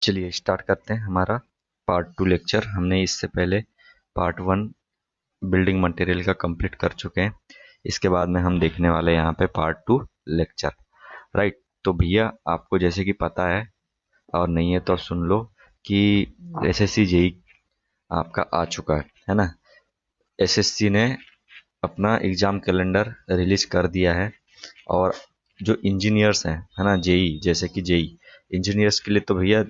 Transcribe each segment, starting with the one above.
चलिए स्टार्ट करते हैं हमारा पार्ट 2 लेक्चर। हमने इससे पहले पार्ट 1 बिल्डिंग मटेरियल का कंप्लीट कर चुके हैं। इसके बाद में हम देखने वाले हैं यहाँ पे पार्ट 2 लेक्चर। राइट, तो भैया आपको जैसे कि पता है और नहीं है तो अब सुन लो कि एसएससी जेई आपका आ चुका है ना। एसएससी ने अपना एग्जाम कैलेंडर रिलीज कर दिया है और जो इंजीनियर्स हैं है ना, जेई जैसे कि जेई इंजीनियर्स के लिए तो भैया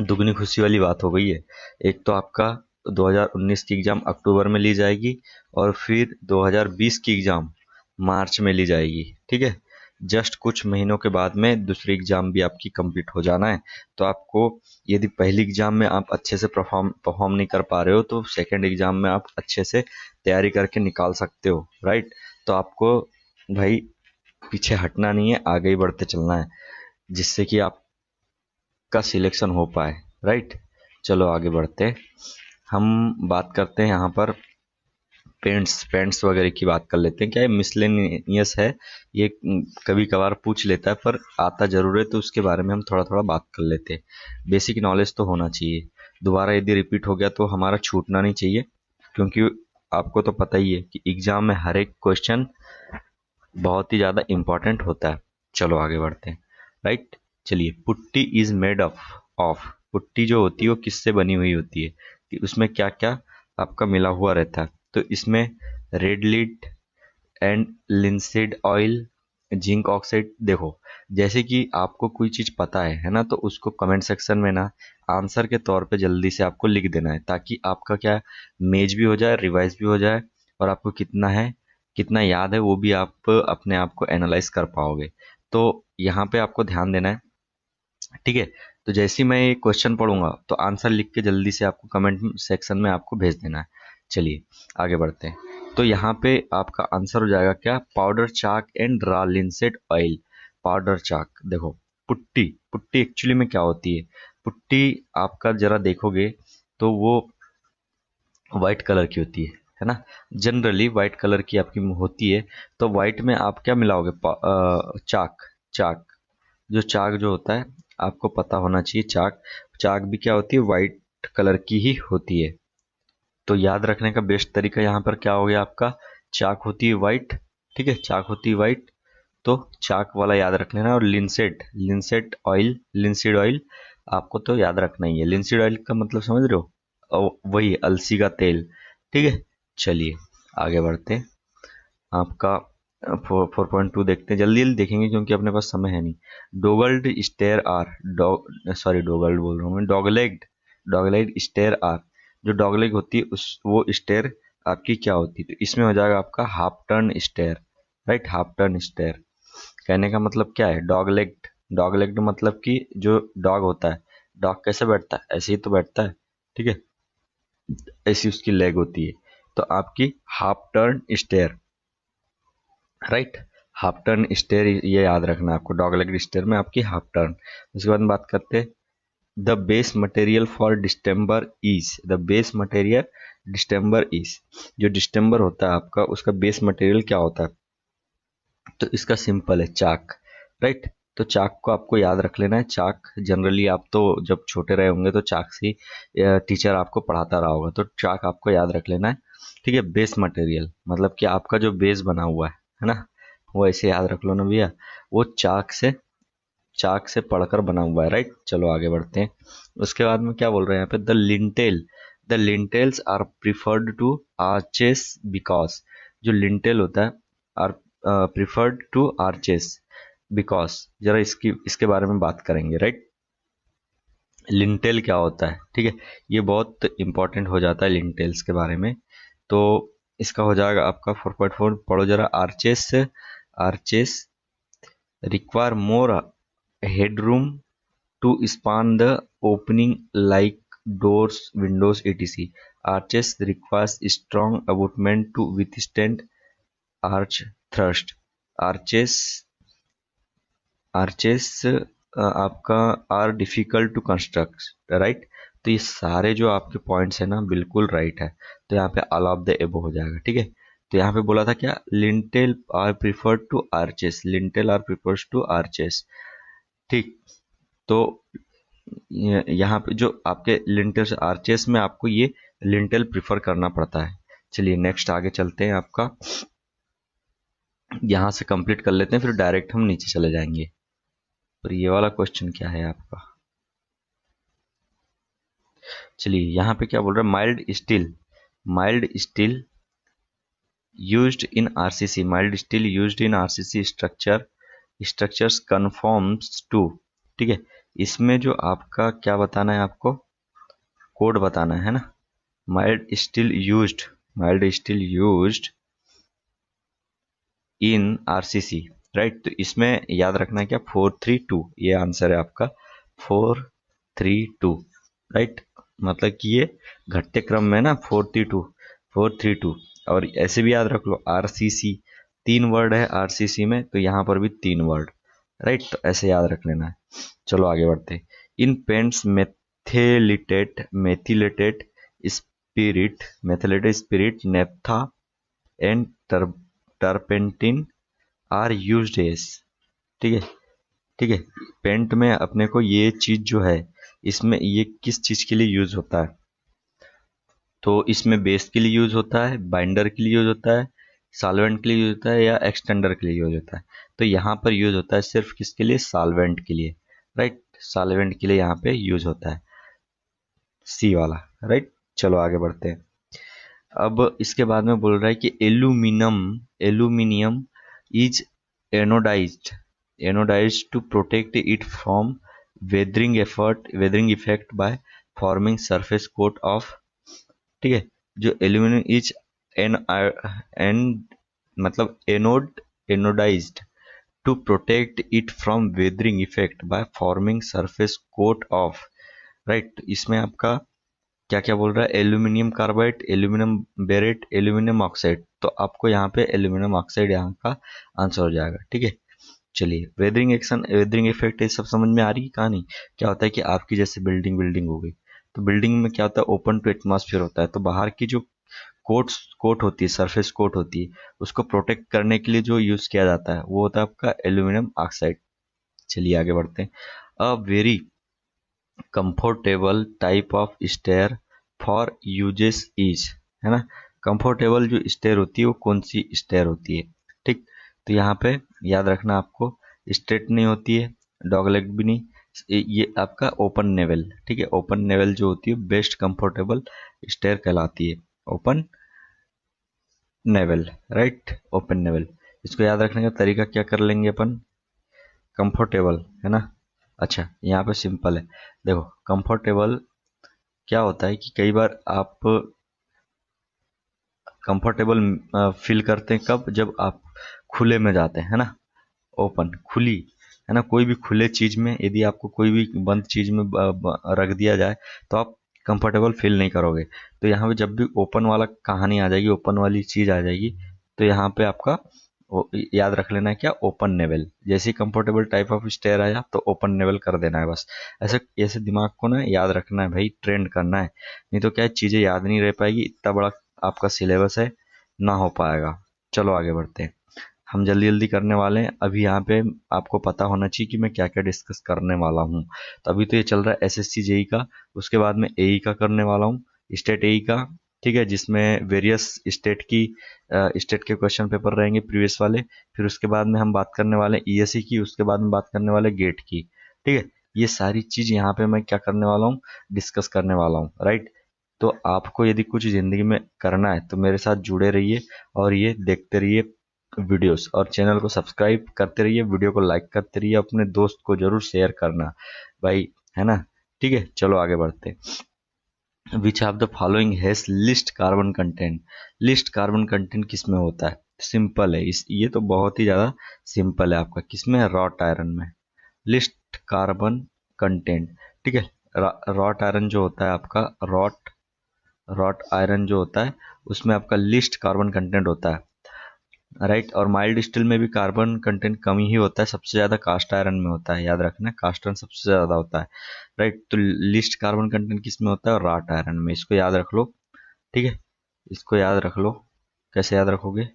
दुगनी खुशी वाली बात हो गई है। एक तो आपका 2019 की एग्ज़ाम अक्टूबर में ली जाएगी और फिर 2020 की एग्ज़ाम मार्च में ली जाएगी। ठीक है, जस्ट कुछ महीनों के बाद में दूसरी एग्ज़ाम भी आपकी कंप्लीट हो जाना है। तो आपको यदि पहली एग्ज़ाम में आप अच्छे से परफॉर्म नहीं कर पा रहे हो तो सेकंड एग्ज़ाम में आप अच्छे से तैयारी करके निकाल सकते हो। राइट, तो आपको भाई पीछे हटना नहीं है, आगे ही बढ़ते चलना है जिससे कि आप का सिलेक्शन हो पाए। राइट, चलो आगे बढ़ते हैं। हम बात करते हैं यहाँ पर पेंट्स पेंट्स वगैरह की बात कर लेते हैं। क्या ये मिसलेनियस है, ये कभी कभार पूछ लेता है पर आता जरूर है, तो उसके बारे में हम थोड़ा थोड़ा बात कर लेते हैं। बेसिक नॉलेज तो होना चाहिए, दोबारा यदि रिपीट हो गया तो हमारा छूटना नहीं चाहिए, क्योंकि आपको तो पता ही है कि एग्जाम में हर एक क्वेश्चन बहुत ही ज़्यादा इम्पोर्टेंट होता है। चलो आगे बढ़ते हैं। राइट, चलिए putty is made of putty जो होती है वो किससे बनी हुई होती है, कि उसमें क्या क्या आपका मिला हुआ रहता है। तो इसमें red lead and linseed oil, zinc oxide. देखो, जैसे कि आपको कोई चीज़ पता है ना, तो उसको कमेंट सेक्शन में ना आंसर के तौर पे जल्दी से आपको लिख देना है, ताकि आपका क्या मेज भी हो जाए, रिवाइज भी हो जाए, और आपको कितना है कितना याद है वो भी आप अपने आप को एनालाइज कर पाओगे। तो यहाँ पे आपको ध्यान देना है। ठीक है, तो जैसे ही मैं ये क्वेश्चन पढ़ूंगा तो आंसर लिख के जल्दी से आपको कमेंट सेक्शन में आपको भेज देना है। चलिए आगे बढ़ते हैं। तो यहाँ पे आपका आंसर हो जाएगा क्या, powder chalk and raw linseed oil. Powder chalk, देखो पुट्टी पुट्टी एक्चुअली में क्या होती है। पुट्टी आपका जरा देखोगे तो वो वाइट कलर की होती है ना। जनरली वाइट कलर की आपकी होती है। तो वाइट में आप क्या मिलाओगे, चाक। चाक, जो चाक जो होता है आपको पता होना चाहिए। चाक चाक भी क्या होती है, वाइट कलर की ही होती है। तो याद रखने का बेस्ट तरीका यहाँ पर क्या हो गया आपका, चाक होती है वाइट। ठीक है, चाक होती है वाइट, तो चाक वाला याद रख लेना। और लिंसेट लिंसेट ऑयल, लिंसीड ऑयल आपको तो याद रखना ही है। लिंसीड ऑयल का मतलब समझ रहे हो, वही अलसी का तेल। ठीक है, चलिए आगे बढ़ते हैं। आपका 4.2 देखते हैं, जल्दी जल्दी देखेंगे क्योंकि अपने पास समय है नहीं। डोगल्ड स्टेयर आर, डॉग सॉरी डोगल्ड बोल रहा हूँ मैं, डॉगलेग्ड डॉगलेग्ड स्टेयर आर। जो डॉगलेग होती है उस वो स्टेयर आपकी क्या होती है, तो इसमें हो जाएगा आपका half turn stair. Right, half turn stair कहने का मतलब क्या है, डॉगलेग्ड। डॉगलेग्ड मतलब कि जो डॉग होता है, डॉग कैसे बैठता है, ऐसे ही तो बैठता है। ठीक है, ऐसी उसकी लेग होती है। तो आपकी half turn stair. Right, half turn stair ये याद रखना आपको, डॉग लेग स्टेयर में आपकी हाफ टर्न। उसके बाद में बात करते हैं, the base material for distemper is, the base material distemper is. जो डिस्टेम्बर होता है आपका, उसका बेस मटेरियल क्या होता है, तो इसका सिंपल है चाक। राइट, तो चाक को आपको याद रख लेना है। चाक जनरली आप तो जब छोटे रहे होंगे तो चाक से टीचर आपको पढ़ाता रहा होगा, तो चाक आपको याद रख लेना है। ठीक है, बेस मटेरियल मतलब कि आपका जो बेस बना हुआ है ना, वो ऐसे याद रख लो ना भैया, वो चाक से पढ़कर बना हुआ है। राइट, चलो आगे बढ़ते हैं। उसके बाद में क्या बोल रहे हैं यहाँ पे, the lintels are preferred to arches because. जो लिंटेल होता है are preferred to arches because, जरा इसके बारे में बात करेंगे। राइट, लिंटेल क्या होता है, ठीक है, ये बहुत इंपॉर्टेंट हो जाता है लिंटेल्स के बारे में। तो इसका हो जाएगा आपका 4.4, पढ़ो जरा। Arches arches require more headroom to span the opening like doors, windows, etc. Arches requires strong abutment to withstand arch thrust. Arches arches आपका are difficult to construct. Right, तो ये सारे जो आपके पॉइंट्स है ना बिल्कुल राइट है। तो यहाँ पे ऑल ऑफ द एबो हो जाएगा। ठीक है, तो यहाँ पे बोला था क्या, lintel are preferred to arches, lintel are prefers to arches. ठीक, तो यहाँ पे जो आपके लिंटल आर्चेस में आपको ये लिंटल प्रिफर करना पड़ता है। चलिए नेक्स्ट आगे चलते हैं। आपका यहाँ से कंप्लीट कर लेते हैं, फिर डायरेक्ट हम नीचे चले जाएंगे। और ये वाला क्वेश्चन क्या है आपका? चलिए यहाँ पे क्या बोल रहा है, mild steel used in RCC, mild steel used in RCC structures conforms to, ठीक है। इसमें जो आपका क्या बताना है, आपको कोड बताना है ना। Mild steel used in RCC, right. तो इसमें याद रखना है क्या, 432, ये आंसर है आपका 432, राइट। मतलब कि ये घटते क्रम में ना 432। और ऐसे भी याद रख लो, आरसीसी 3 वर्ड है आरसीसी में, तो यहाँ पर भी 3 वर्ड, राइट। तो ऐसे याद रख लेना है। चलो आगे बढ़ते हैं। In paints methylated spirit naphtha and turpentine are used as, ठीक है। ठीक है, पेंट में अपने को ये चीज जो है, इसमें ये किस चीज के लिए यूज होता है, तो इसमें बेस के लिए यूज होता है, बाइंडर के लिए यूज होता है, सॉल्वेंट के लिए यूज होता है, या एक्सटेंडर के लिए यूज होता है। तो यहाँ पर यूज होता है सिर्फ किसके लिए, सॉल्वेंट के लिए, राइट। सॉल्वेंट के लिए यहाँ पे यूज होता है, सी वाला, राइट। चलो आगे बढ़ते हैं। अब इसके बाद में बोल रहा है कि aluminium is anodized to protect it from weathering effect by forming surface coat of, ठीक है। जो एल्यूमिनियम इज एन एन मतलब anodized to protect it from weathering effect by forming surface coat of, right. इसमें आपका क्या क्या बोल रहा है, aluminium carbide, aluminium borate, aluminium oxide. तो आपको यहाँ पे एल्यूमिनियम ऑक्साइड यहाँ का आंसर हो जाएगा, ठीक है। चलिए वेदरिंग इफेक्ट ये सब समझ में आ रही है कहानी। क्या होता है कि आपकी जैसे बिल्डिंग हो गई, तो बिल्डिंग में क्या होता है, ओपन टू एटमॉस्फेयर होता है, तो बाहर की जो कोट होती है, सरफेस कोट होती है, उसको प्रोटेक्ट करने के लिए जो यूज किया जाता है वो होता है आपका एल्यूमिनियम ऑक्साइड। चलिए आगे बढ़ते हैं। A very comfortable type of stair for uses is, है ना। कंफर्टेबल जो स्टेयर होती है वो कौन सी स्टेयर होती है, ठीक। तो यहाँ पे याद रखना आपको, स्ट्रेट नहीं होती है, डॉग लेग भी नहीं, ये आपका ओपन नेवल, ठीक है। ओपन नेवल जो होती है बेस्ट कंफर्टेबल स्टेयर कहलाती है, open naval, right, open naval. इसको याद रखने का तरीका क्या कर लेंगे अपन, कंफर्टेबल, है ना। अच्छा यहाँ पे सिंपल है, देखो कंफर्टेबल क्या होता है कि कई बार आप कंफर्टेबल फील करते हैं कब, जब आप खुले में जाते हैं ना, ओपन खुली, है ना। कोई भी खुले चीज में यदि आपको कोई भी बंद चीज में रख दिया जाए तो आप कंफर्टेबल फील नहीं करोगे। तो यहाँ पे जब भी ओपन वाला कहानी आ जाएगी, ओपन वाली चीज आ जाएगी, तो यहाँ पे आपका याद रख लेना है क्या, ओपन नेवल। जैसे ही कंफर्टेबल टाइप ऑफ स्टेयर आया तो ओपन नेवल कर देना है बस। ऐसे ऐसे दिमाग को ना याद रखना है भाई, ट्रेंड करना है, नहीं तो क्या है, चीजें याद नहीं रह पाएगी, इतना बड़ा आपका सिलेबस है, ना हो पाएगा। चलो आगे बढ़ते हैं, हम जल्दी जल्दी करने वाले हैं। अभी यहाँ पे आपको पता होना चाहिए कि मैं क्या क्या डिस्कस करने वाला हूँ। तो अभी तो ये चल रहा है एसएससी जेई का, उसके बाद में एई का करने वाला हूँ, स्टेट एई का, ठीक है, जिसमें वेरियस स्टेट के क्वेश्चन पेपर रहेंगे प्रीवियस वाले। फिर उसके बाद में हम बात करने वाले हैं ईएससी की, उसके बाद में बात करने वाले गेट की, ठीक है। ये सारी चीज यहाँ पे मैं क्या करने वाला हूँ, डिस्कस करने वाला हूँ, राइट। तो आपको यदि कुछ जिंदगी में करना है तो मेरे साथ जुड़े रहिए और ये देखते रहिए वीडियोस, और चैनल को सब्सक्राइब करते रहिए, वीडियो को लाइक करते रहिए, अपने दोस्त को जरूर शेयर करना भाई, है ना। ठीक है, चलो आगे बढ़ते हैं। Which of the following has list carbon content, list carbon content किसमें होता है, सिंपल है, इस ये तो बहुत ही ज्यादा सिंपल है आपका, किसमें है, रॉट आयरन में, लिस्ट कार्बन कंटेंट, ठीक है। रॉट आयरन जो होता है आपका, रॉट आयरन जो होता है उसमें आपका लिस्ट कार्बन कंटेंट होता है, राइट। और माइल्ड स्टील में भी कार्बन कंटेंट कम ही होता है, सबसे ज्यादा कास्ट आयरन में होता है, याद रखना कास्ट आयरन सबसे ज्यादा होता है, राइट। तो लिस्ट कार्बन कंटेंट किस में होता है, रॉट आयरन में, इसको याद रख लो, ठीक है। इसको याद रख लो, कैसे याद रखोगे,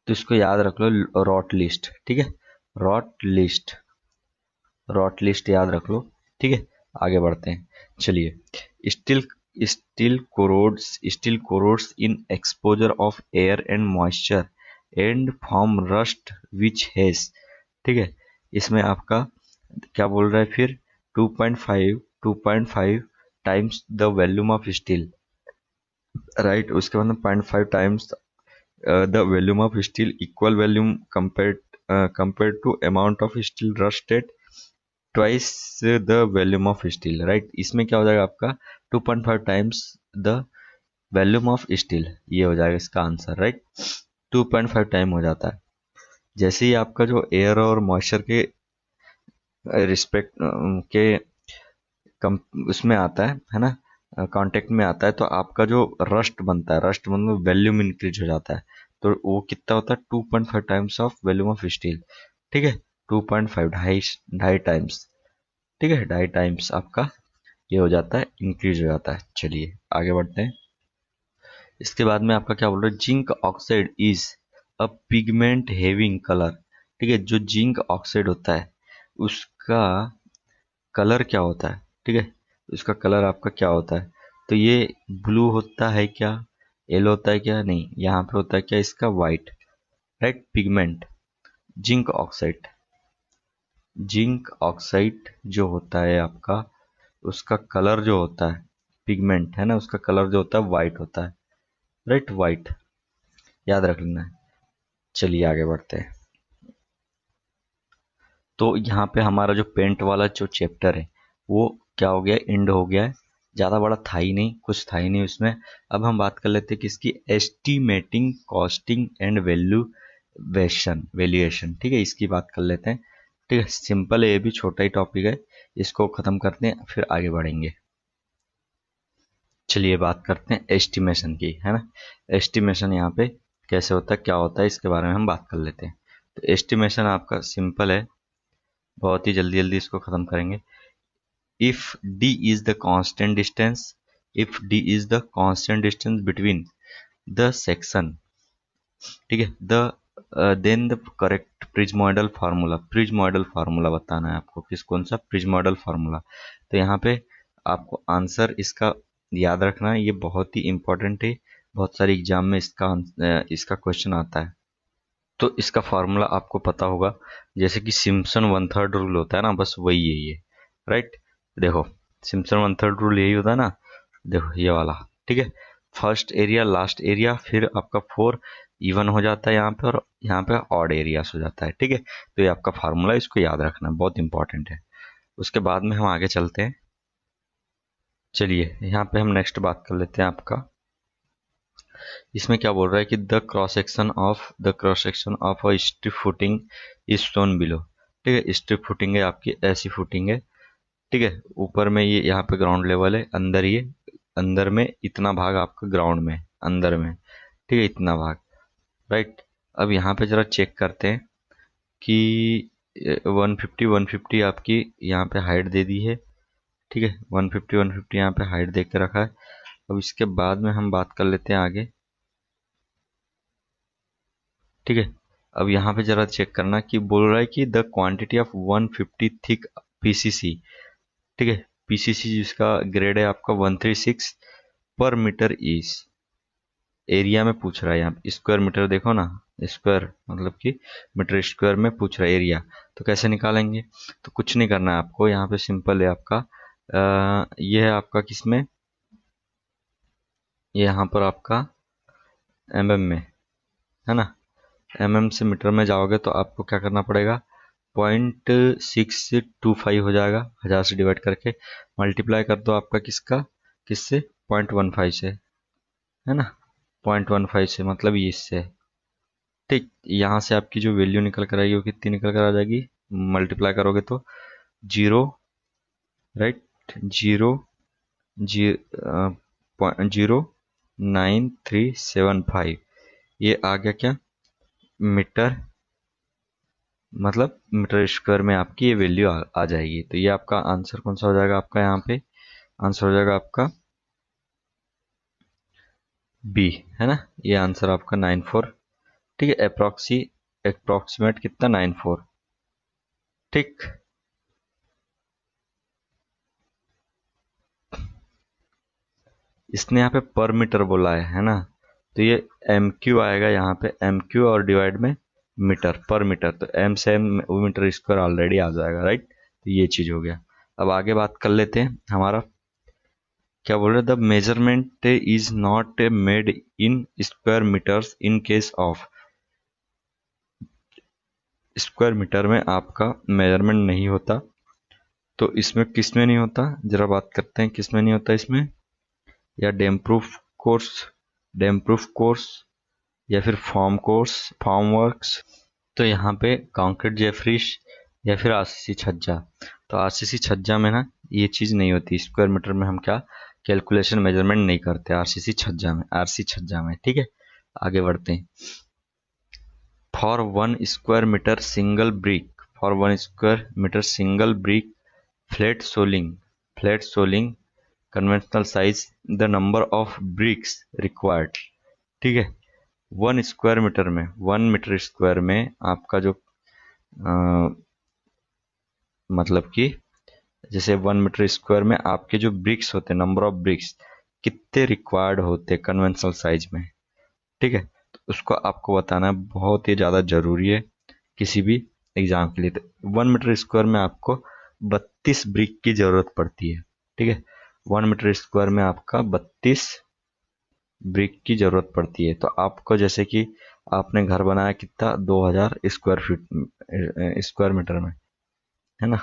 तो इसको याद रख लो, रॉट लिस्ट, ठीक है, रॉट लिस्ट, रॉट लिस्ट याद रख लो, ठीक है। आगे बढ़ते हैं। चलिए, steel steel corrodes in exposure of air and moisture and form rust which has, ठीक है। इसमें आपका क्या बोल रहा है फिर, 2.5 times the volume of steel, right. उसके बाद में 0.5 times the volume of steel, equal volume compared to amount of steel rusted, twice the volume of steel, right। इसमें क्या हो जाएगा आपका 2.5 times the volume of steel, ये हो जाएगा इसका आंसर, राइट। 2.5 टाइम हो जाता है। जैसे ही आपका जो एयर और मॉइस्चर के रिस्पेक्ट के उसमें आता है ना, कांटेक्ट में आता है, तो आपका जो रस्ट बनता है, रस्ट मतलब वॉल्यूम इंक्रीज हो जाता है। तो वो कितना होता है, 2.5 times of volume of steel, ठीक है। 2.5 ढाई ढाई टाइम्स, ठीक है, ढाई टाइम्स आपका ये हो जाता है, इंक्रीज हो जाता है। चलिए आगे बढ़ते हैं। इसके बाद में आपका क्या बोल रहा है, zinc oxide is a pigment having colour, ठीक है। जो जिंक ऑक्साइड होता है उसका कलर क्या होता है, ठीक है। इसका कलर आपका क्या होता है, तो ये ब्लू होता है क्या, येलो होता है क्या, नहीं, यहाँ पे होता है क्या इसका white, right. Pigment, zinc oxide, zinc oxide जो होता है आपका, उसका कलर जो होता है, पिगमेंट है ना, उसका कलर जो होता है वाइट होता है, राइट, वाइट, याद रख लेना है। चलिए आगे बढ़ते हैं। तो यहाँ पे हमारा जो पेंट वाला जो चैप्टर है वो क्या हो गया, एंड हो गया है। ज़्यादा बड़ा था ही नहीं, कुछ था ही नहीं उसमें। अब हम बात कर लेते हैं किसकी, एस्टिमेटिंग कॉस्टिंग एंड वैल्यूएशन, ठीक है, इसकी बात कर लेते हैं। ठीक है, सिंपल है, ये भी छोटा ही टॉपिक है, इसको ख़त्म करते हैं फिर आगे बढ़ेंगे। चलिए बात करते हैं एस्टिमेशन की, है ना। एस्टिमेशन यहाँ पे कैसे होता है, क्या होता है, इसके बारे में हम बात कर लेते हैं। तो एस्टिमेशन आपका सिंपल है, बहुत ही जल्दी जल्दी इसको ख़त्म करेंगे। if d is the constant distance, if d is the constant distance between the section, ठीक है, then the correct prismoidal formula, prismoidal formula बताना है आपको, किस कौन सा प्रिज्मोइडल फार्मूला। तो यहाँ पे आपको आंसर इसका याद रखना है, ये बहुत ही इंपॉर्टेंट है, बहुत सारे एग्जाम में इसका क्वेश्चन आता है। तो इसका फार्मूला आपको पता होगा, जैसे कि सिम्पसन वन थर्ड रूल होता है ना, बस वही है ये, राइट। देखो, सिम्पसन वन थर्ड रूल यही होता है ना, देखो ये वाला, ठीक है। फर्स्ट एरिया लास्ट एरिया, फिर आपका 4 इवन हो जाता है यहाँ पे, और यहाँ पे ऑड एरियास हो जाता है, ठीक है। तो ये आपका फार्मूला, इसको याद रखना बहुत इंपॉर्टेंट है। उसके बाद में हम आगे चलते हैं। चलिए यहाँ पे हम नेक्स्ट बात कर लेते हैं आपका, इसमें क्या बोल रहा है कि the cross section of a strip footing is shown below, ठीक है। स्ट्रिप फुटिंग है आपकी, ऐसी फुटिंग है, ठीक है। ऊपर में ये यहाँ पे ग्राउंड लेवल है, अंदर ये अंदर में इतना भाग आपका ग्राउंड में अंदर में, ठीक है, इतना भाग, राइट। अब यहाँ पे जरा चेक करते हैं कि 150 आपकी यहाँ पे हाइट दे दी है, ठीक है। 150 यहाँ पे हाइट दे के रखा है। अब इसके बाद में हम बात कर लेते हैं आगे, ठीक है। अब यहाँ पे जरा चेक करना कि बोल रहा है कि the quantity of 150 thick PCC, ठीक है। पीसीसी जिसका ग्रेड है आपका 136 पर मीटर इज, एरिया में पूछ रहा है, यहाँ स्क्वायर मीटर देखो ना, स्क्वायर मतलब कि मीटर स्क्वायर में पूछ रहा है एरिया। तो कैसे निकालेंगे, तो कुछ नहीं करना है आपको, यहाँ पे सिंपल है आपका, ये है आपका किसमें, ये यहाँ पर आपका एमएम में, है ना। एमएम से मीटर में जाओगे तो आपको क्या करना पड़ेगा, 0.625 हो जाएगा, 1000 से डिवाइड करके मल्टीप्लाई कर दो आपका किसका, किससे, 0.15 से, है ना। 0.15 से मतलब ये इससे, ठीक। यहाँ से आपकी जो वैल्यू निकल कर आएगी वो कितनी निकल कर आ जाएगी, मल्टीप्लाई करोगे तो 0, राइट, 0 0.09375, ये आ गया क्या, मीटर, मतलब मीटर स्क्वायर में आपकी ये वैल्यू आ जाएगी। तो ये आपका आंसर कौन सा हो जाएगा आपका, यहाँ पे आंसर हो जाएगा आपका बी, है ना। ये आंसर आपका 94, ठीक है। अप्रोक्सीमेट कितना, 94, ठीक। इसने यहाँ पे पर मीटर बोला है ना, तो ये एम क्यू आएगा यहाँ पे, एम क्यू और डिवाइड में मीटर, पर मीटर, तो एम से एम मीटर स्क्वायर ऑलरेडी आ जाएगा, राइट। तो ये चीज हो गया। अब आगे बात कर लेते हैं, हमारा क्या बोल रहे, the measurement is not made in square metres in case of, square metre में आपका मेजरमेंट नहीं होता, तो इसमें किस में नहीं होता, जरा बात करते हैं किस में नहीं होता इसमें, या dam proof course, dam proof course, या फिर फॉर्म कोर्स, फॉर्म वर्क्स। तो यहाँ पे कंक्रीट जेफरीश या फिर आरसीसी छज्जा, तो आरसीसी छज्जा में ना ये चीज नहीं होती, स्क्वायर मीटर में हम क्या कैलकुलेशन मेजरमेंट नहीं करते आरसीसी छज्जा में, आरसी छज्जा में, ठीक है। आगे बढ़ते हैं। For one square metre single brick, for one square metre single brick flat soling, flat soling conventional size, the number of bricks required, ठीक है। वन स्क्वायर मीटर में, वन मीटर स्क्वायर में आपका जो मतलब कि जैसे वन मीटर स्क्वायर में आपके जो ब्रिक्स होते हैं, नंबर ऑफ ब्रिक्स कितने रिक्वायर्ड होते हैं कन्वेंशनल साइज में, ठीक है। तो उसको आपको बताना बहुत ही ज़्यादा जरूरी है किसी भी एग्जाम के लिए। तो वन मीटर स्क्वायर में आपको 32 ब्रिक की जरूरत पड़ती है, ठीक है। वन मीटर स्क्वायर में आपका 32 ब्रिक की जरूरत पड़ती है। तो आपको जैसे कि आपने घर बनाया कितना, 2000 स्क्वायर फीट स्क्वायर मीटर में, है ना,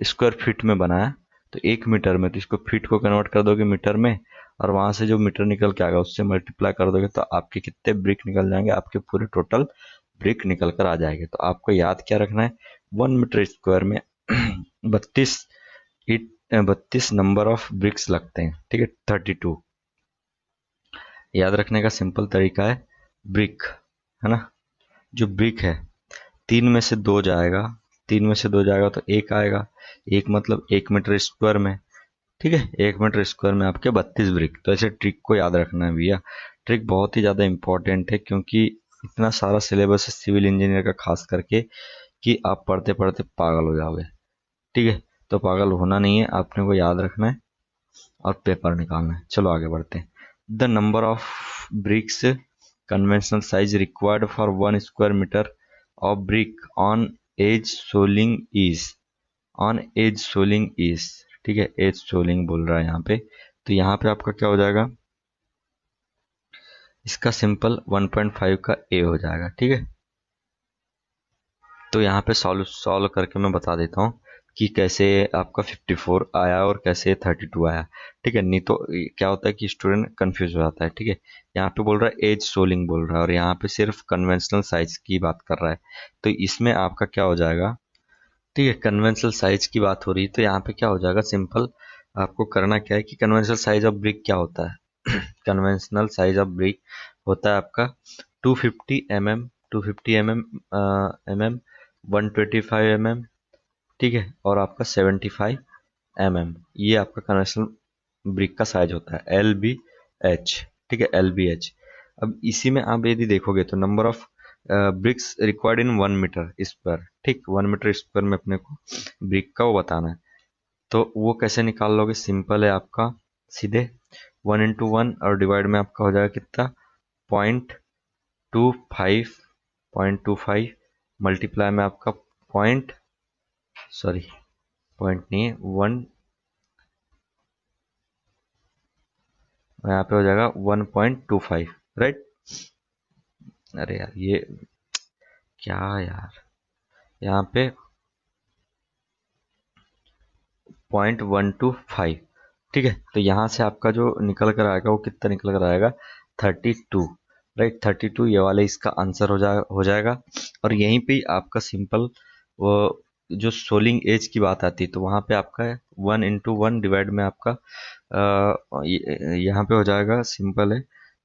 स्क्वायर फीट में बनाया, तो एक मीटर में, तो इसको फीट को कन्वर्ट कर दोगे मीटर में, और वहां से जो मीटर निकल के आएगा उससे मल्टीप्लाई कर दोगे, तो आपके कितने ब्रिक निकल जाएंगे, आपके पूरे टोटल ब्रिक निकल कर आ जाएंगे। तो आपको याद क्या रखना है, वन मीटर स्क्वायर में 32 ईट 32 नंबर ऑफ ब्रिक्स लगते हैं, ठीक है, 32। याद रखने का सिंपल तरीका है ब्रिक, है ना, जो ब्रिक है तीन में से दो जाएगा, तीन में से दो जाएगा तो एक आएगा, एक मतलब एक मीटर स्क्वायर में, ठीक है, एक मीटर स्क्वायर में आपके 32 ब्रिक। तो ऐसे ट्रिक को याद रखना है भैया, ट्रिक बहुत ही ज़्यादा इंपॉर्टेंट है, क्योंकि इतना सारा सिलेबस है सिविल इंजीनियर का खास करके कि आप पढ़ते पढ़ते पागल हो जाओगे, ठीक है। तो पागल होना नहीं है, आपने को याद रखना है और पेपर निकालना है। चलो आगे बढ़ते हैं। The number of bricks conventional size required for one square metre of brick on edge soling is, on edge soling is, ठीक है, एज सोलिंग बोल रहा है यहाँ पे, तो यहाँ पे आपका क्या हो जाएगा, इसका सिंपल 1.5 का ए हो जाएगा, ठीक है। तो यहाँ पे सॉल्व करके मैं बता देता हूँ कि कैसे आपका 54 आया और कैसे 32 आया, ठीक है। नहीं तो क्या होता है कि स्टूडेंट कंफ्यूज हो जाता है, ठीक है। यहाँ पे बोल रहा है एज सोलिंग बोल रहा है, और यहाँ पे सिर्फ कन्वेंशनल साइज की बात कर रहा है, तो इसमें आपका क्या हो जाएगा, ठीक है, कन्वेंशनल साइज की बात हो रही है, तो यहाँ पे क्या हो जाएगा, सिंपल आपको करना क्या है कि कन्वेंशनल साइज ऑफ ब्रिक क्या होता है कन्वेंशनल साइज ऑफ ब्रिक होता है आपका 250 mm, 250 mm, 125 mm, ठीक है, और आपका 75 mm, ये आपका कन्वेंशनल ब्रिक का साइज होता है, LBH, ठीक है, LBH। अब इसी में आप यदि देखोगे तो number of bricks required in one metre square, ठीक, वन मीटर स्क्वायर में अपने को ब्रिक का वो बताना है, तो वो कैसे निकाल लोगे, सिंपल है आपका, सीधे 1 into 1 और डिवाइड में आपका हो जाएगा कितना, 0.25, 0.25 मल्टीप्लाई में आपका पॉइंट, सॉरी पॉइंट नहीं है, 1, यहाँ पे हो जाएगा 1.25, राइट। अरे यार ये क्या यार, यहाँ पे 0.125, ठीक है। तो यहाँ से आपका जो निकल कर आएगा वो कितना निकल कर आएगा, 32, राइट, 32 ये वाला इसका आंसर हो जाएगा। और यहीं पे आपका सिंपल वो जो सोलिंग एज की बात आती है, तो वहाँ पे आपका 1 into 1 डिवाइड में आपका यहाँ पे हो जाएगा, सिंपल है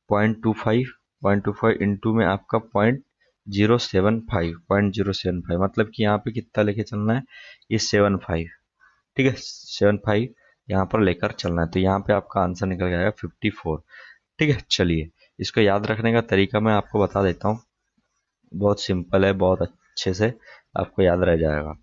0.25, 0.25 इंटू में आपका 0.075, 0.075, मतलब कि यहाँ पे कितना लेके चलना है, ये 75, ठीक है, 75 यहाँ पर लेकर चलना है, तो यहाँ पे आपका आंसर निकल जाएगा 54, ठीक है। चलिए इसको याद रखने का तरीका मैं आपको बता देता हूँ, बहुत सिंपल है, बहुत अच्छे से आपको याद रह जाएगा।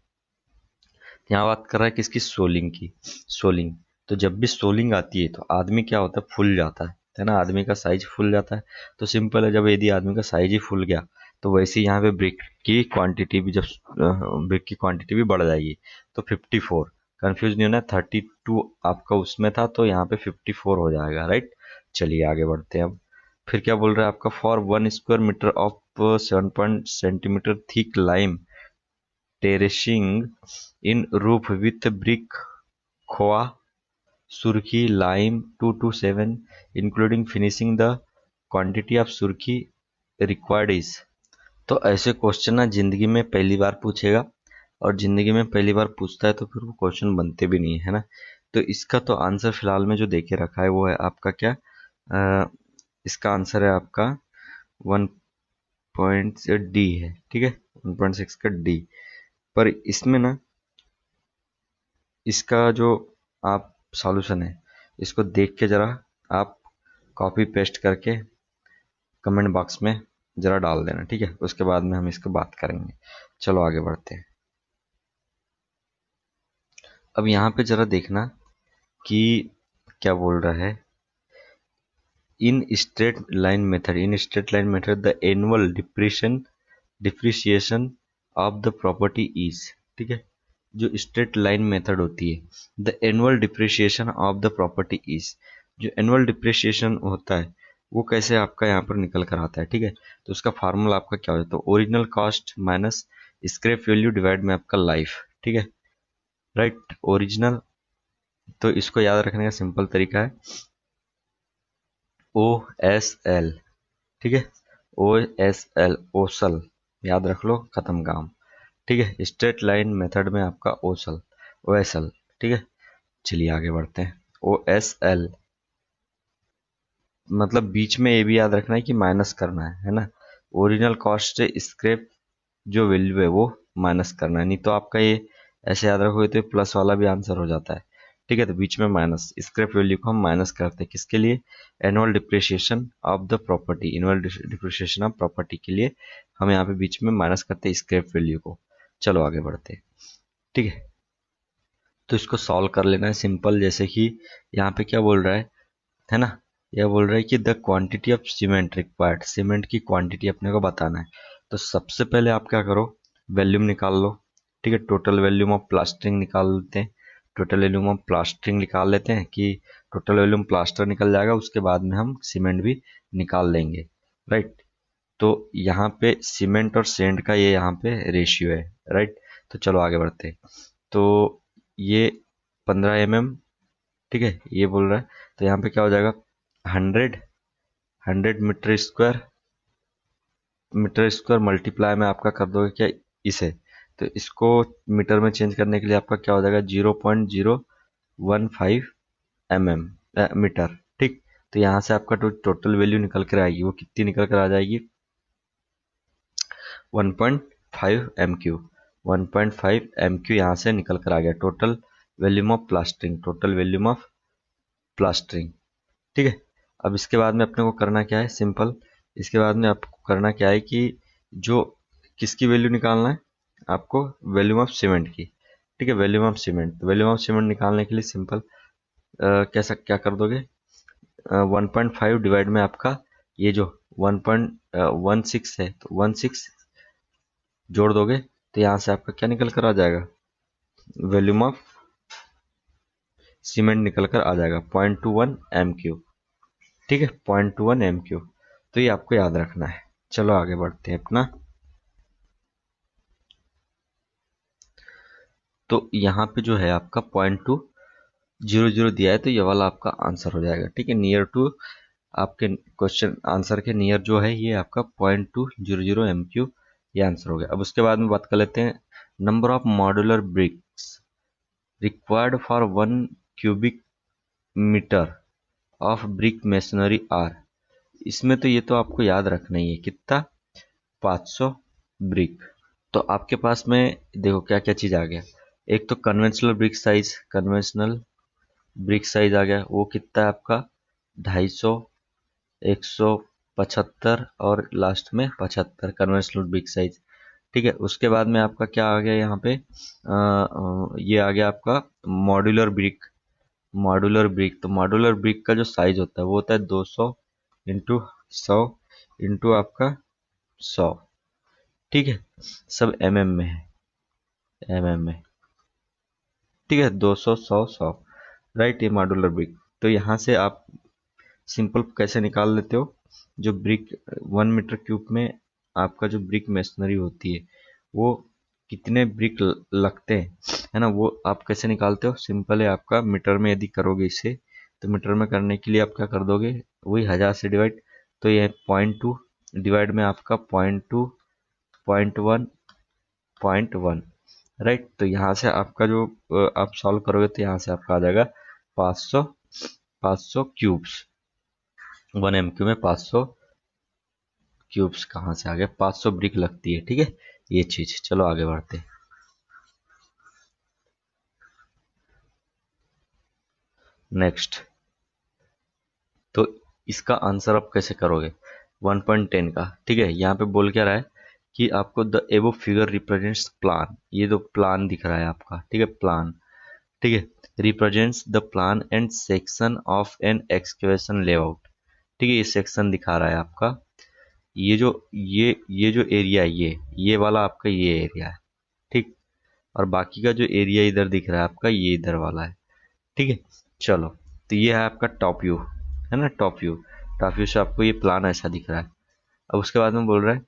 यहाँ बात कर रहा है किसकी, सोलिंग की, सोलिंग। तो जब भी सोलिंग आती है तो आदमी क्या होता है, फूल जाता है ना, आदमी का साइज फूल जाता है। तो सिंपल है, जब यदि आदमी का साइज ही फूल गया तो वैसे ही यहाँ पे ब्रिक की क्वांटिटी भी, जब ब्रिक की क्वांटिटी भी बढ़ जाएगी। तो 54, कंफ्यूज नहीं होना, 32 आपका उसमें था तो यहाँ पे 54 हो जाएगा, राइट। चलिए आगे बढ़ते हैं अब। फिर क्या बोल रहा है आपका, for 1 square metre of 7 centimetre thick lime terracing in roof with brick khoa surkhi lime 227 including finishing the quantity of surkhi required is. तो ऐसे क्वेश्चन ना जिंदगी में पहली बार पूछेगा, और जिंदगी में पहली बार पूछता है तो फिर वो क्वेश्चन बनते भी नहीं है ना। तो इसका तो आंसर फिलहाल में जो देखे रखा है वो है आपका क्या, इसका आंसर है आपका 1.डी है, ठीक है, 1.6 का डी। पर इसमें ना, इसका जो आप सॉल्यूशन है इसको देख के जरा आप कॉपी पेस्ट करके कमेंट बॉक्स में जरा डाल देना, ठीक है। उसके बाद में हम इसको बात करेंगे। चलो आगे बढ़ते हैं। अब यहाँ पे जरा देखना कि क्या बोल रहा है, in straight line method the annual depreciation of the property is, ठीक है। जो स्ट्रेट लाइन मेथड होती है, the annual depreciation of the property is, जो एनुअल डिप्रिसिएशन होता है वो कैसे आपका यहाँ पर निकल कर आता है, ठीक है। तो उसका फार्मूला आपका क्या होता है, तो original cost minus scrap value divide में आपका लाइफ, ठीक है, राइट। ओरिजिनल, तो इसको याद रखने का सिंपल तरीका है OSL, ठीक है, OSL ओसल, याद रख लो, खत्म काम, ठीक है। स्ट्रेट लाइन मेथड में आपका OSL, ठीक है। चलिए आगे बढ़ते हैं। OSL मतलब बीच में ये भी याद रखना है कि माइनस करना है ना। ओरिजिनल कॉस्ट से स्क्रैप जो वैल्यू है वो माइनस करना है, नहीं तो आपका ये ऐसे याद रखोगे तो प्लस वाला भी आंसर हो जाता है, ठीक है। तो बीच में माइनस, स्क्रैप वैल्यू को हम माइनस करते हैं किसके लिए, annual depreciation of the property, annual depreciation of property के लिए हम यहाँ पे बीच में माइनस करते हैं स्क्रैप वैल्यू को। चलो आगे बढ़ते हैं, ठीक है। तो इसको सॉल्व कर लेना है सिंपल, जैसे कि यहाँ पे क्या बोल रहा है ना, यह बोल रहा है कि the quantity of cement required, cement की क्वांटिटी अपने को बताना है। तो सबसे पहले आप क्या करो, वॉल्यूम निकाल लो, ठीक है। टोटल वॉल्यूम ऑफ प्लास्टरिंग निकाल लेते हैं, टोटल वॉल्यूम ऑफ प्लास्टरिंग निकाल लेते हैं कि टोटल वॉल्यूम प्लास्टर निकल जाएगा, उसके बाद में हम सीमेंट भी निकाल लेंगे, राइट। तो यहाँ पे सीमेंट और सेंड का ये यहाँ पे रेशियो है, राइट। तो चलो आगे बढ़ते हैं। तो ये 15 mm, ठीक है, ये बोल रहा है। तो यहाँ पे क्या हो जाएगा, 100 मीटर स्क्वायर मल्टीप्लाई में आपका कर दोगे क्या, इसे। तो इसको मीटर में चेंज करने के लिए आपका क्या हो जाएगा, 0.015 मीटर, ठीक। तो यहाँ से आपका टोटल वैल्यू निकल कर आएगी, वो कितनी निकल कर आ जाएगी, 1.5 MQ, 1.5 MQ यहाँ से निकल कर आ गया। Total volume of plastering, total volume of plastering, ठीक है। अब इसके बाद में अपने को करना क्या है, सिंपल, इसके बाद में आपको करना क्या है कि जो किसकी वैल्यू निकालना है आपको, वॉल्यूम ऑफ सीमेंट की, ठीक है। Volume of cement, volume of cement निकालने के लिए सिंपल कैसा क्या कर दोगे, 1.5 डिवाइड में आपका ये जो 1.16 है, तो 16 जोड़ दोगे तो यहाँ से आपका क्या निकल कर आ जाएगा, वॉल्यूम ऑफ सीमेंट निकल कर आ जाएगा 0.21 MQ, ठीक है, 0.21 MQ। तो ये आपको याद रखना है। चलो आगे बढ़ते हैं अपना। तो यहाँ पे जो है आपका 0.200 दिया है, तो ये वाला आपका आंसर हो जाएगा, ठीक है। नियर टू आपके क्वेश्चन आंसर के नियर जो है ये आपका 0.200 MQ, ये आंसर हो गया। अब उसके बाद में बात कर लेते हैं, number of modular bricks required for 1 cubic metre of brick masonry are. इसमें तो ये तो आपको याद रखना ही है, कितना, 500 ब्रिक। तो आपके पास में देखो क्या क्या चीज आ गया, एक तो conventional brick size, conventional brick size आ गया, वो कितना है आपका 250, 175 और लास्ट में 75, कन्वेंशनल ब्रिक साइज, ठीक है। उसके बाद में आपका क्या आ गया यहाँ पे, ये आ गया आपका मॉड्यूलर ब्रिक, मॉड्यूलर ब्रिक, तो मॉड्यूलर ब्रिक का जो साइज होता है वो होता है 200 इंटू 100 इंटू आपका 100। ठीक है, सब एमएम में है, एमएम में। ठीक है, 200 100 100, राइट, ये मॉड्यूलर ब्रिक। तो यहाँ से आप सिंपल कैसे निकाल लेते हो, जो ब्रिक 1 मीटर क्यूब में आपका जो ब्रिक मेसनरी होती है वो कितने ब्रिक लगते हैं, है ना, वो आप कैसे निकालते हो। सिंपल है, आपका मीटर में यदि करोगे इसे, तो मीटर में करने के लिए आप क्या कर दोगे, वही 1000 से डिवाइड, तो ये 0.2 डिवाइड में आपका 0.2 0.1 0.1, राइट। तो यहाँ से आपका जो आप सॉल्व करोगे तो यहाँ से आपका आ जाएगा 500 500 क्यूब्स। 1 MQ में 500 क्यूब्स कहाँ से आ गए, 500 ब्रिक लगती है। ठीक है, ये चीज, चलो आगे बढ़ते हैं। नेक्स्ट, तो इसका आंसर आप कैसे करोगे 1.10 का। ठीक है, यहाँ पे बोल क्या रहा है कि आपको द एबो फिगर रिप्रेजेंट्स प्लान, ये तो प्लान दिख रहा है आपका। ठीक है, प्लान, ठीक है, represents the plan and section of an excavation layout. ठीक है, ये सेक्शन दिखा रहा है आपका, ये जो ये जो एरिया है, ये वाला आपका ये एरिया है। ठीक, और बाकी का जो एरिया इधर दिख रहा है आपका, ये इधर वाला है। ठीक है, चलो, तो ये है आपका टॉप व्यू, है ना, टॉप व्यू। टॉप व्यू से आपको ये प्लान ऐसा दिख रहा है। अब उसके बाद में बोल रहा है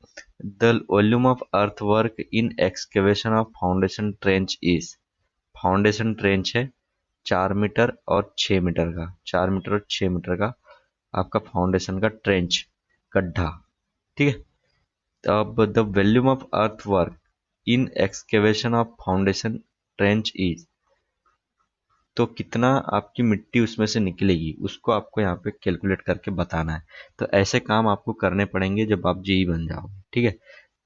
the volume of earth work in excavation of foundation trench is, foundation trench है 4 मीटर और 6 मीटर का, 4 मीटर और 6 मीटर का आपका फाउंडेशन का ट्रेंच, गड्ढा। ठीक है, अब the volume of earth work in excavation of foundation trench is, तो कितना आपकी मिट्टी उसमें से निकलेगी उसको आपको यहाँ पे कैलकुलेट करके बताना है। तो ऐसे काम आपको करने पड़ेंगे जब आप जेई बन जाओगे। ठीक है,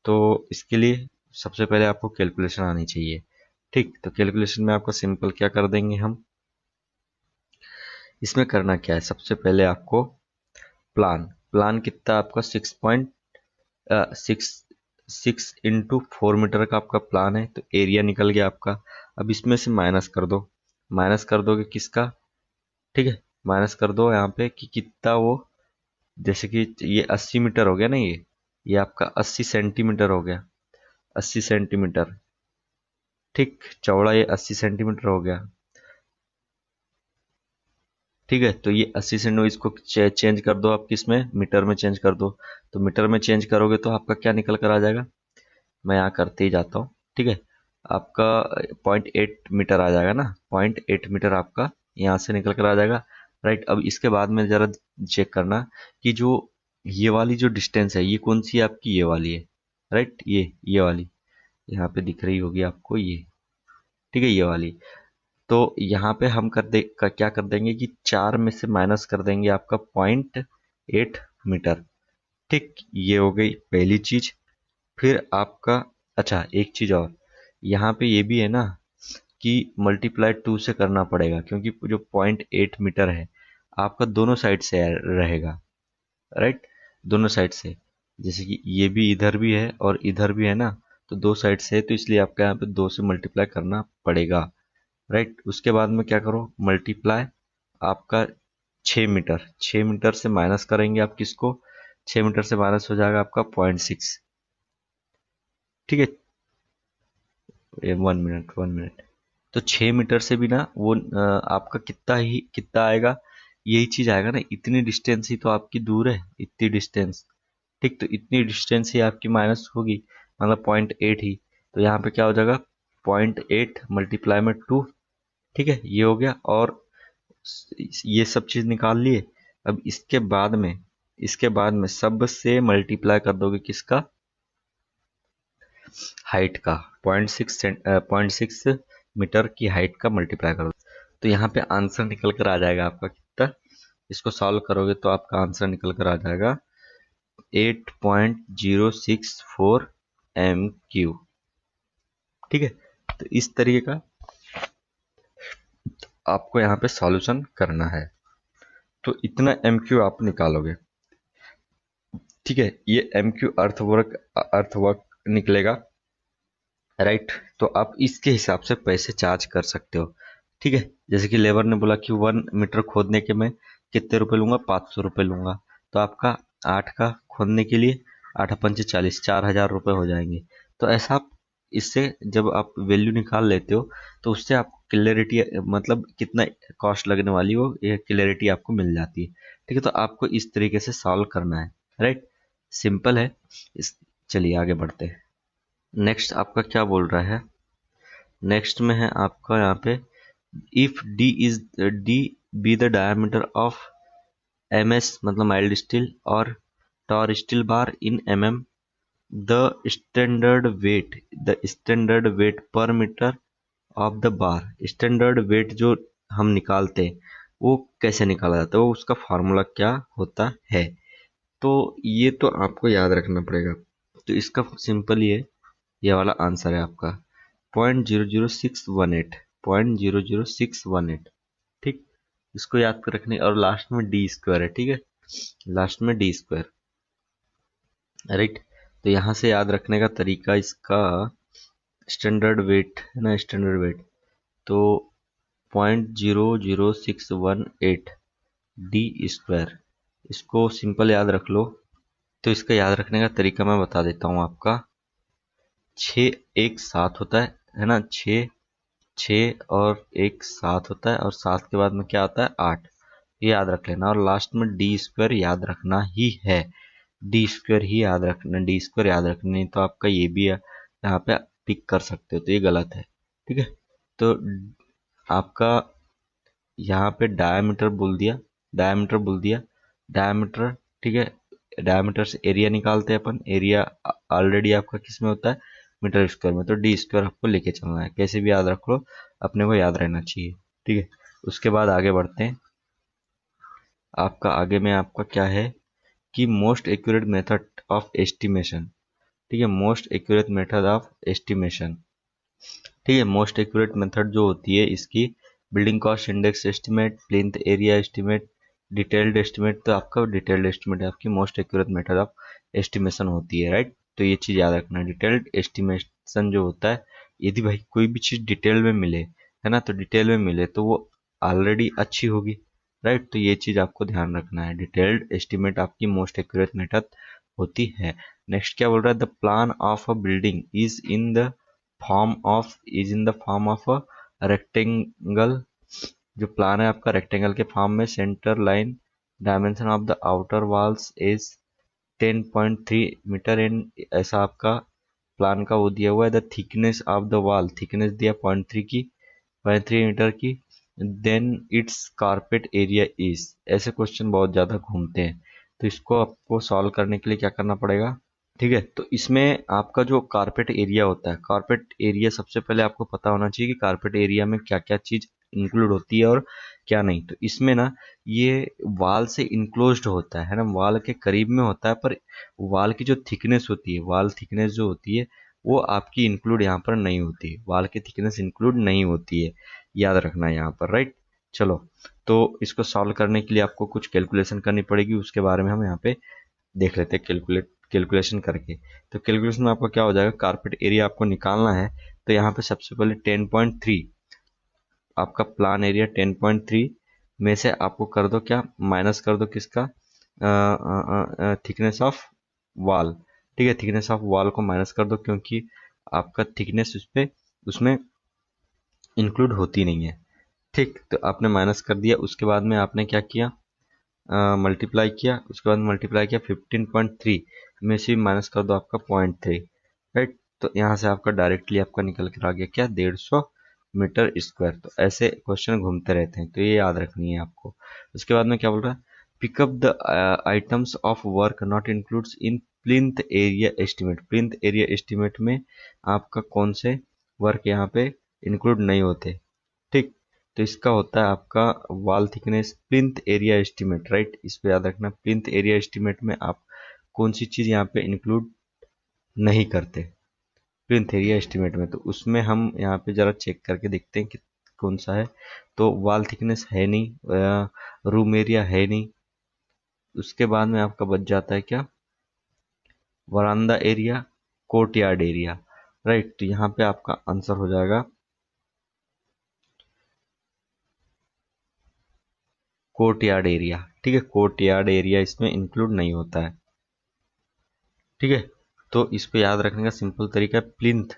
तो इसके लिए सबसे पहले आपको कैलकुलेशन आनी चाहिए। ठीक, तो कैलकुलेशन में आपको सिंपल क्या कर देंगे हम, इसमें करना क्या है, सबसे पहले आपको प्लान, प्लान कितना आपका 6 इंटू 4 मीटर का आपका प्लान है, तो एरिया निकल गया आपका। अब इसमें से माइनस कर दो, माइनस कर दोगे किसका, ठीक है, माइनस कर दो यहाँ पे कि कितना वो, जैसे कि ये 80 मीटर हो गया ना, ये आपका 80 सेंटीमीटर हो गया, 80 सेंटीमीटर। ठीक, चौड़ा ये 80 सेंटीमीटर हो गया। ठीक है, तो ये 80 सेंटीमीटर, इसको चेंज कर दो आप किस में, मीटर में चेंज कर दो। तो मीटर में चेंज करोगे तो आपका क्या निकल कर आ जाएगा, मैं यहाँ करते ही जाता हूँ। ठीक है, आपका 0.8 मीटर आ जाएगा ना, 0.8 मीटर आपका यहाँ से निकल कर आ जाएगा, राइट। अब इसके बाद में जरा चेक करना कि जो ये वाली जो डिस्टेंस है ये कौन सी है आपकी, ये वाली है, राइट, ये वाली यहाँ पे दिख रही होगी आपको ये। ठीक है, ये वाली, तो यहाँ पे हम क्या कर देंगे कि 4 में से माइनस कर देंगे आपका 0.8 मीटर। ठीक, ये हो गई पहली चीज। फिर आपका, अच्छा एक चीज और, यहाँ पे ये भी है ना कि मल्टीप्लाई 2 से करना पड़ेगा, क्योंकि जो 0.8 मीटर है आपका दोनों साइड से रहेगा, राइट, दोनों साइड से। जैसे कि ये भी इधर भी है और इधर भी है ना, तो दो साइड से है, तो इसलिए आपका यहाँ पे 2 से मल्टीप्लाई करना पड़ेगा, राइट। उसके बाद में क्या करो, मल्टीप्लाई आपका 6 मीटर, 6 मीटर से माइनस करेंगे आप किसको, 6 मीटर से माइनस हो जाएगा आपका 0.6। ठीक है, 1 मिनट 1 मिनट, तो 6 मीटर से भी ना वो आपका कितना आएगा, यही चीज आएगा ना, इतनी डिस्टेंस ही तो आपकी दूर है, इतनी डिस्टेंस। ठीक, तो इतनी डिस्टेंस ही आपकी माइनस होगी, मतलब 0.8 ही, तो यहाँ पे क्या हो जाएगा 0.8 मल्टीप्लाई में 2। ठीक है, ये हो गया, और ये सब चीज निकाल लिए। अब इसके बाद में सबसे मल्टीप्लाई कर दोगे किसका, हाइट का, 0.6 मीटर की हाइट का मल्टीप्लाई कर दो, तो यहाँ पे आंसर निकल कर आ जाएगा आपका कितना। इसको सॉल्व करोगे तो आपका आंसर निकल कर आ जाएगा 8.064 MQ। ठीक है, तो इस तरीके का आपको यहाँ पे सॉल्यूशन करना है, तो इतना MQ आप निकालोगे। ठीक है, ये MQ अर्थवर्क निकलेगा, राइट। तो आप इसके हिसाब से पैसे चार्ज कर सकते हो। ठीक है। जैसे कि लेबर ने बोला कि 1 मीटर खोदने के मैं कितने रुपए लूंगा, 500 रुपये लूंगा। तो आपका 8 का खोदने के लिए 8 पंचे 40, 4,000 रुपये हो जाएंगे। तो ऐसा आप इससे जब आप वैल्यू निकाल लेते हो तो उससे आपको क्लियरिटी, मतलब कितना कॉस्ट लगने वाली वो ये क्लियरिटी आपको मिल जाती है। ठीक है, तो आपको इस तरीके से सॉल्व करना है। राइट, सिंपल है। इस चलिए आगे बढ़ते हैं। नेक्स्ट आपका क्या बोल रहा है, नेक्स्ट में है आपका यहाँ पे, if D be the diameter of MS मतलब माइल्ड स्टील और tor steel bar in mm, the standard weight per metre of the bar. Standard weight जो हम निकालते हैं वो कैसे निकाला जाता है, वो उसका फार्मूला क्या होता है। तो ये तो आपको याद रखना पड़ेगा। तो इसका सिंपल ये वाला आंसर है आपका 0.00618, 0.00618। ठीक, इसको याद कर रखने, और लास्ट में डी स्क्वायर है। ठीक है, लास्ट में डी स्क्वायर। राइट, तो यहाँ से याद रखने का तरीका, इसका स्टैंडर्ड वेट है ना, स्टैंडर्ड वेट तो 0.00618 डी स्क्वायर, इसको सिंपल याद रख लो। तो इसका याद रखने का तरीका मैं बता देता हूँ आपका। 6 एक साथ होता है ना, 6 6 और एक साथ होता है, और 7 के बाद में क्या आता है, 8। ये याद रख लेना, और लास्ट में डी स्क्वायर याद रखना ही है। डी स्क्वायर ही याद रखना, डी स्क्वायर याद रखना, नहीं तो आपका ये भी है यहाँ पे पिक कर सकते हो, तो ये गलत है। ठीक है, तो आपका यहाँ पे डायमीटर बोल दिया, डायमीटर बोल दिया, डायमीटर। ठीक है, डायमीटर से एरिया निकालते हैं अपन। एरिया ऑलरेडी आपका किस में होता है, मीटर स्क्वायर में। तो डी स्क्वायर आपको लेके चलना है, कैसे भी याद रख लो, अपने को याद रहना चाहिए। ठीक है, उसके बाद आगे बढ़ते हैं। आपका आगे में आपका क्या है कि most accurate method of estimation. ठीक है, most accurate method of estimation. ठीक है, मोस्ट एक्यूरेट मेथड जो होती है इसकी, building cost index estimate, plinth area estimate, detailed estimate. तो आपका डिटेल्ड एस्टिमेट आपकी most accurate method of estimation होती है। राइट, तो ये चीज़ याद रखना, डिटेल्ड एस्टिमेशन जो होता है, यदि भाई कोई भी चीज़ डिटेल में मिले है ना, तो डिटेल में मिले तो वो ऑलरेडी अच्छी होगी। राइट, तो ये चीज़ आपको ध्यान रखना है, डिटेल्ड एस्टिमेट आपकी मोस्ट एक्यूरेट मेथड होती है। नेक्स्ट क्या बोल रहा है, the plan of a building is in the form of a rectangle. जो प्लान है आपका रेक्टेंगल के फॉर्म में, centre line dimension of the outer walls is 10.3 metre in, ऐसा आपका प्लान का वो दिया हुआ है। The thickness of the wall, thickness दिया 0.3 मीटर की। Then it's carpet area is, ऐसे क्वेश्चन बहुत ज़्यादा घूमते हैं, तो इसको आपको सॉल्व करने के लिए क्या करना पड़ेगा। ठीक है, तो इसमें आपका जो कारपेट एरिया होता है, कारपेट एरिया सबसे पहले आपको पता होना चाहिए कि कारपेट एरिया में क्या क्या चीज़ इंक्लूड होती है और क्या नहीं। तो इसमें ना ये वाल से इंक्लोज्ड होता है ना, वाल के करीब में होता है, पर वाल की जो थिकनेस होती है, वाल थिकनेस जो होती है वो आपकी इंक्लूड यहाँ पर नहीं होती है, वाल की थिकनेस इंक्लूड नहीं होती है, याद रखना है यहाँ पर। राइट, चलो, तो इसको सॉल्व करने के लिए आपको कुछ कैलकुलेशन करनी पड़ेगी, उसके बारे में हम यहाँ पे देख लेते हैं कैलकुलेशन करके। तो कैलकुलेशन में आपका क्या हो जाएगा, कारपेट एरिया आपको निकालना है। तो यहाँ पे सबसे पहले 10.3, आपका प्लान एरिया 10.3 में से आपको कर दो क्या, माइनस कर दो किसका, थिकनेस ऑफ वॉल। ठीक है, थिकनेस ऑफ वॉल को माइनस कर दो, क्योंकि आपका थिकनेस उसमें इंक्लूड होती नहीं है। ठीक, तो आपने माइनस कर दिया, उसके बाद में आपने क्या किया, मल्टीप्लाई किया, उसके बाद मल्टीप्लाई किया 15.3 में से माइनस कर दो आपका 0.3। राइट, तो यहाँ से आपका डायरेक्टली आपका निकल कर आ गया क्या, 150 मीटर स्क्वायर। तो ऐसे क्वेश्चन घूमते रहते हैं, तो ये याद रखनी है आपको। उसके बाद में क्या बोल रहा है, pick up the items of work not includes in plinth area estimate. Plinth area estimate में आपका कौन से वर्क यहाँ पे इंक्लूड नहीं होते। ठीक, तो इसका होता है आपका wall thickness, plinth area estimate. Right, इसको याद रखना, प्लिंथ एरिया एस्टिमेट में आप कौन सी चीज़ यहाँ पे इंक्लूड नहीं करते प्लिंथ एरिया एस्टिमेट में। तो उसमें हम यहाँ पे ज़रा चेक करके देखते हैं कि कौन सा है। तो वॉल थिकनेस है नहीं, रूम एरिया है नहीं, उसके बाद में आपका बच जाता है क्या, veranda area, courtyard area. Right, तो यहाँ पे आपका आंसर हो जाएगा कोर्ट यार्ड एरिया, ठीक है, कोर्ट यार्ड एरिया इसमें इंक्लूड नहीं होता है, ठीक है। तो इसको याद रखने का सिंपल तरीका है प्लिंथ,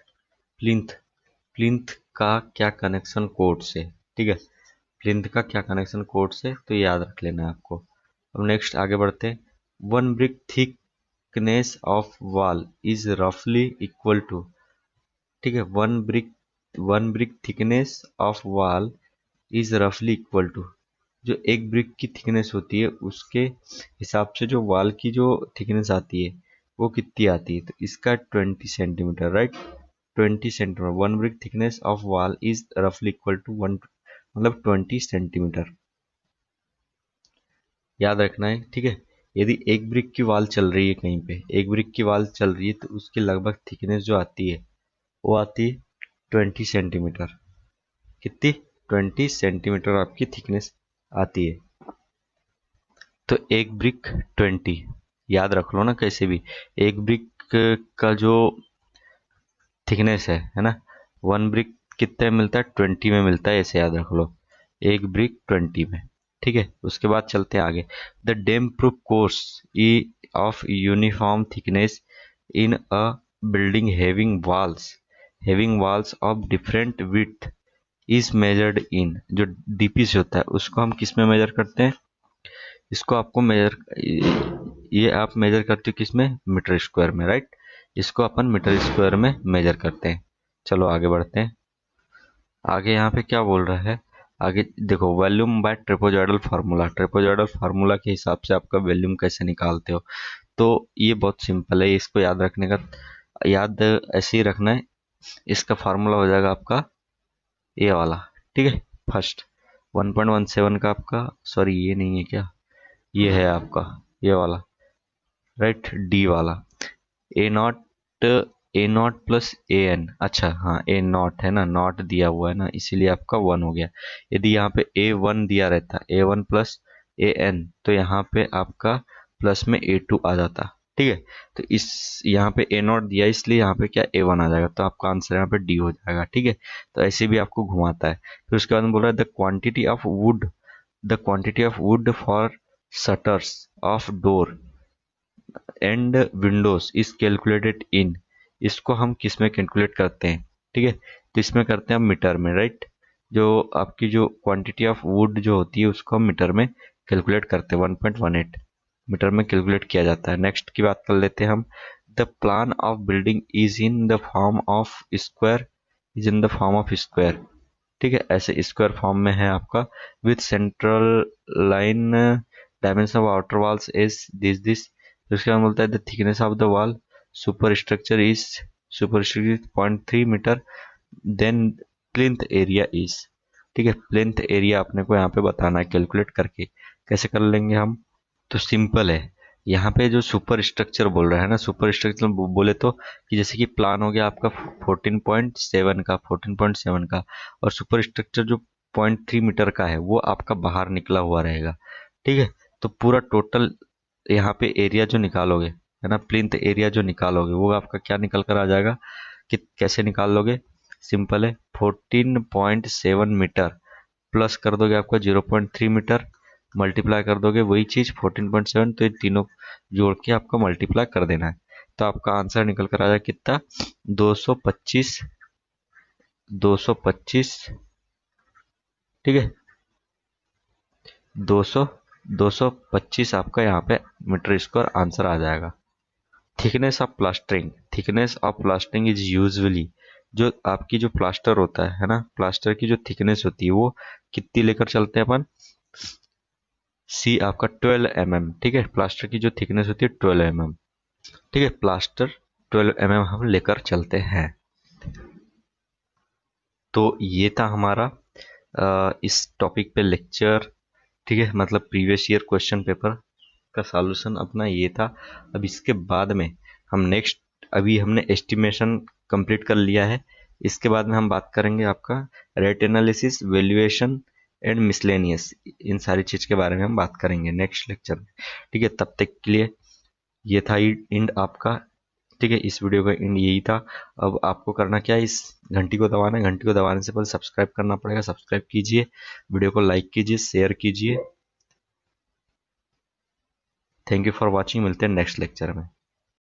प्लिंथ, प्लिंथ का क्या कनेक्शन कोर्ट से, ठीक है, प्लिंथ का क्या कनेक्शन कोर्ट से, तो ये याद रख लेना है आपको। अब नेक्स्ट आगे बढ़ते हैं। 1 brick thickness of wall is रफली इक्वल टू, ठीक है, 1 brick thickness of wall is रफली इक्वल टू, जो एक ब्रिक की थिकनेस होती है उसके हिसाब से जो वॉल की जो थिकनेस आती है वो कितनी आती है, तो इसका 20 centimetre, right, 20 centimetre. 1 brick thickness of wall is रफली इक्वल टू 1, मतलब 20 सेंटीमीटर, याद रखना है, ठीक है। यदि एक ब्रिक की वॉल चल रही है, कहीं पे एक ब्रिक की वॉल चल रही है, तो उसकी लगभग थिकनेस जो आती है वो आती है 20 सेंटीमीटर। कितनी? 20 सेंटीमीटर आपकी थिकनेस आती है। तो एक ब्रिक 20, याद रख लो ना कैसे भी, एक ब्रिक का जो थिकनेस है ना, 1 brick कितने में मिलता है? 20 में मिलता है, ऐसे याद रख लो, एक ब्रिक 20 में, ठीक है। उसके बाद चलते हैं आगे। The dam proof course of uniform thickness in a building having walls of different width is measured in, जो डीपी से होता है उसको हम किस में मेजर करते हैं? इसको आपको मेजर, ये आप मेजर करते हो किस में? मीटर स्क्वायर में, राइट। इसको अपन मीटर स्क्वायर में मेजर करते हैं। चलो आगे बढ़ते हैं। आगे यहाँ पे क्या बोल रहा है? आगे देखो, volume by trapezoidal formula, trapezoidal formula के हिसाब से आपका वॉल्यूम कैसे निकालते हो, तो ये बहुत सिंपल है, इसको याद रखने का, याद ऐसे ही रखना है। इसका फार्मूला हो जाएगा आपका ये वाला, ठीक है, फर्स्ट 1.17 का आपका, सॉरी ये नहीं है क्या, ये है आपका ये वाला, राइट, डी वाला, A0, A0 प्लस AN, अच्छा हाँ A0 है ना, नॉट दिया हुआ है ना, इसीलिए आपका 1 हो गया। यदि यहाँ पे A1 दिया रहता, A1 प्लस AN, तो यहाँ पे आपका प्लस में A2 आ जाता, ठीक है। तो इस यहाँ पे A0 दिया, इसलिए यहाँ पे क्या A1 आ जाएगा, तो आपका आंसर यहाँ पे डी हो जाएगा, ठीक है। तो ऐसे भी आपको घुमाता है। फिर उसके बाद में बोल रहा है the quantity of would for shutters of door and Windows is calculated in, इसको हम किस में कैलकुलेट करते हैं, ठीक है, तो इसमें करते हैं हम मीटर में, राइट। जो आपकी जो क्वांटिटी ऑफ वुड जो होती है उसको हम मीटर में कैलकुलेट करते हैं, 1.18 मीटर में कैलकुलेट किया जाता है। नेक्स्ट की बात कर लेते हैं हम। The plan of building is in the form of square, is in the form of square, ठीक है, ऐसे स्क्वायर फॉर्म में है आपका, with central line dimension of outer walls is this, तो इसके बाद बोलता है the thickness of the wall super structure 0.3 metre, then plinth area is, ठीक है, प्लिंथ एरिया अपने को यहाँ पे बताना है कैलकुलेट करके। कैसे कर लेंगे हम? तो सिंपल है, यहाँ पे जो सुपर स्ट्रक्चर बोल रहा है ना, सुपर स्ट्रक्चर बोले तो कि जैसे कि प्लान हो गया आपका 14.7 का, और सुपर स्ट्रक्चर जो 0.3 मीटर का है वो आपका बाहर निकला हुआ रहेगा, ठीक है। तो पूरा टोटल यहाँ पे एरिया जो निकालोगे है ना, प्लिंथ एरिया जो निकालोगे वो आपका क्या निकल कर आ जाएगा, कि कैसे निकाल लोगे? सिंपल है, 14.7 मीटर प्लस कर दोगे आपका 0.3 मीटर, मल्टीप्लाई कर दोगे वही चीज 14.7, तो ये तीनों जोड़ के आपका मल्टीप्लाई कर देना है, तो आपका आंसर निकल कर आ जाएगा कितना? 225, 225, ठीक है, 200, 225 आपका यहाँ पे मीटर स्क्वायर आंसर आ जाएगा। Thickness of plastering is usually, जो आपकी जो प्लास्टर होता है ना, प्लास्टर की जो थिकनेस होती है वो कितनी लेकर चलते हैं अपन? सी आपका 12 mm, ठीक है, प्लास्टर की जो थिकनेस होती है 12 mm, ठीक है, प्लास्टर 12 mm हम लेकर चलते हैं। तो ये था हमारा इस टॉपिक पे लेक्चर, ठीक है, मतलब प्रीवियस ईयर क्वेश्चन पेपर का सॉल्यूशन अपना ये था। अब इसके बाद में हम नेक्स्ट, अभी हमने एस्टिमेशन कंप्लीट कर लिया है, इसके बाद में हम बात करेंगे आपका rate analysis, valuation and miscellaneous, इन सारी चीज के बारे में हम बात करेंगे नेक्स्ट लेक्चर में, ठीक है। तब तक के लिए ये था इंड आपका, ठीक है, इस वीडियो का इंड यही था। अब आपको करना क्या है, इस घंटी को दबाना है, घंटी को दबाने से पहले सब्सक्राइब करना पड़ेगा, सब्सक्राइब कीजिए, वीडियो को लाइक कीजिए, शेयर कीजिए, थैंक यू फॉर वॉचिंग। मिलते हैं नेक्स्ट लेक्चर में।